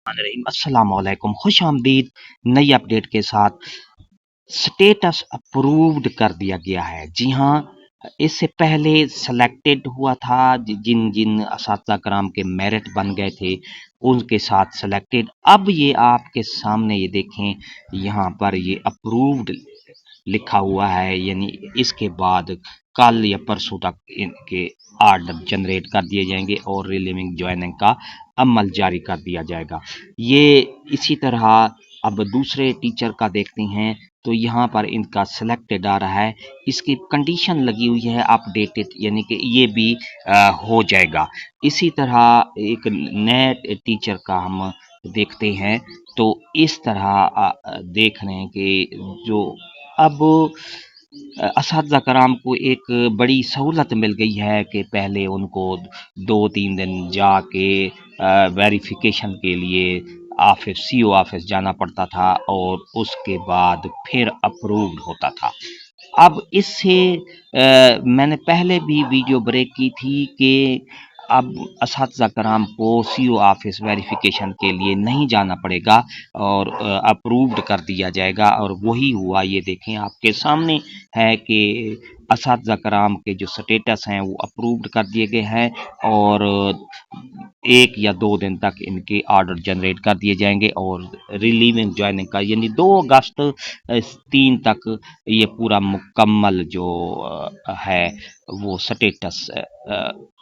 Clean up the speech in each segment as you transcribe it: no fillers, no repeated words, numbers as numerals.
अस्सलाम वालेकुम, खुश आमदीद नई अपडेट के साथ। स्टेटस अप्रूव्ड कर दिया गया है। जी हाँ, इससे पहले सेलेक्टेड हुआ था, जिन जिन असातिज़ा कराम के मेरिट बन गए थे उनके साथ सेलेक्टेड। अब ये आपके सामने ये देखें, यहाँ पर ये अप्रूव्ड लिखा हुआ है, यानी इसके बाद कल या परसों तक इनके आर्डर जनरेट कर दिए जाएंगे और रिलीविंग ज्वाइनिंग का अमल जारी कर दिया जाएगा। ये इसी तरह अब दूसरे टीचर का देखते हैं, तो यहाँ पर इनका सिलेक्टेड आ रहा है, इसकी कंडीशन लगी हुई है अपडेटेड, यानी कि ये भी हो जाएगा। इसी तरह एक नए टीचर का हम देखते हैं, तो इस तरह देख रहे हैं कि जो अब असातिज़ा कराम को एक बड़ी सहूलत मिल गई है कि पहले उनको 2-3 दिन जाके वेरिफिकेशन के लिए ऑफिस सीओ ऑफिस जाना पड़ता था और उसके बाद फिर अप्रूव्ड होता था। अब इससे मैंने पहले भी वीडियो ब्रेक की थी कि अब असातिज़ा कराम को सीओ ऑफिस वेरिफिकेशन के लिए नहीं जाना पड़ेगा और अप्रूव्ड कर दिया जाएगा, और वही हुआ। ये देखें आपके सामने है कि असातिज़ा कराम के जो स्टेटस हैं वो अप्रूव्ड कर दिए गए हैं और 1 या 2 दिन तक इनके ऑर्डर जनरेट कर दिए जाएंगे और रिलीविंग ज्वाइनिंग का यानी 2 अगस्त 3 तक ये पूरा मुकम्मल जो है वो स्टेटस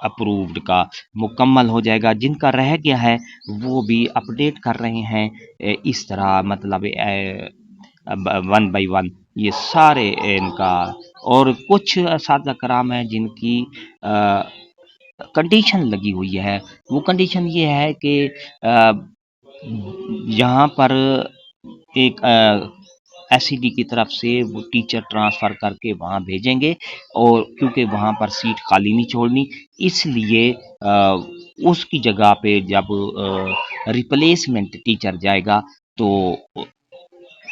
अप्रूव्ड का मुकम्मल हो जाएगा। जिनका रह गया है वो भी अपडेट कर रहे हैं इस तरह, मतलब 1 बाय 1 ये सारे इनका। और कुछ असातिज़ा कराम हैं जिनकी कंडीशन लगी हुई है। वो कंडीशन ये है कि यहाँ पर एक एसईडी की तरफ से वो टीचर ट्रांसफ़र करके वहाँ भेजेंगे, और क्योंकि वहाँ पर सीट खाली नहीं छोड़नी, इसलिए उसकी जगह पे जब रिप्लेसमेंट टीचर जाएगा तो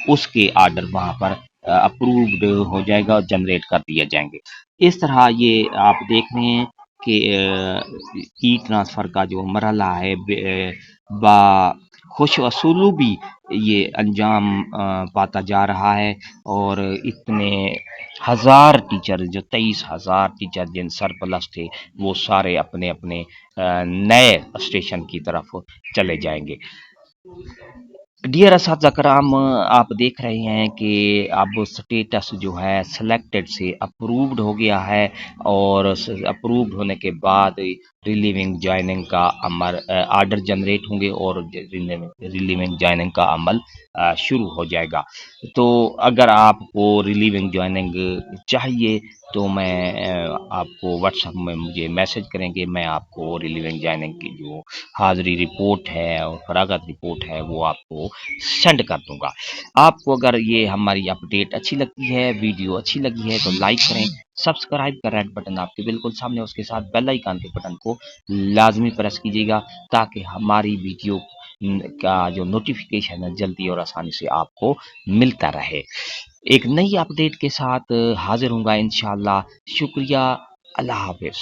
उसके आर्डर वहाँ पर अप्रूव्ड हो जाएगा और जनरेट कर दिए जाएंगे। इस तरह ये आप देख रहे हैं कि ई ट्रांसफ़र का जो मरहला है बा खुश असलूबी ये अंजाम पाता जा रहा है, और इतने हज़ार टीचर, जो 23,000 टीचर जिन सरप्लस थे, वो सारे अपने अपने नए स्टेशन की तरफ चले जाएंगे। डियर असातिज़ा कराम, आप देख रहे हैं कि अब स्टेटस जो है सिलेक्टेड से अप्रूव्ड हो गया है, और अप्रूव्ड होने के बाद रिलीविंग ज्वाइनिंग का अमल आर्डर जनरेट होंगे और रिलीविंग ज्वाइनिंग का अमल शुरू हो जाएगा। तो अगर आपको रिलीविंग ज्वाइनिंग चाहिए तो मैं आपको व्हाट्सएप में मुझे मैसेज करेंगे, मैं आपको रिलीविंग ज्वाइनिंग की जो हाज़िरी रिपोर्ट है और फरागत रिपोर्ट है वो आपको सेंड कर दूंगा। आपको अगर ये हमारी अपडेट अच्छी लगती है, वीडियो अच्छी लगी है, तो लाइक करें, सब्सक्राइब का रेड बटन आपके बिल्कुल सामने, उसके साथ बेल आइकन के बटन को लाजमी प्रेस कीजिएगा, ताकि हमारी वीडियो का जो नोटिफिकेशन है जल्दी और आसानी से आपको मिलता रहे। एक नई अपडेट के साथ हाजिर होऊंगा इंशाअल्लाह। शुक्रिया, अल्लाह हाफिज।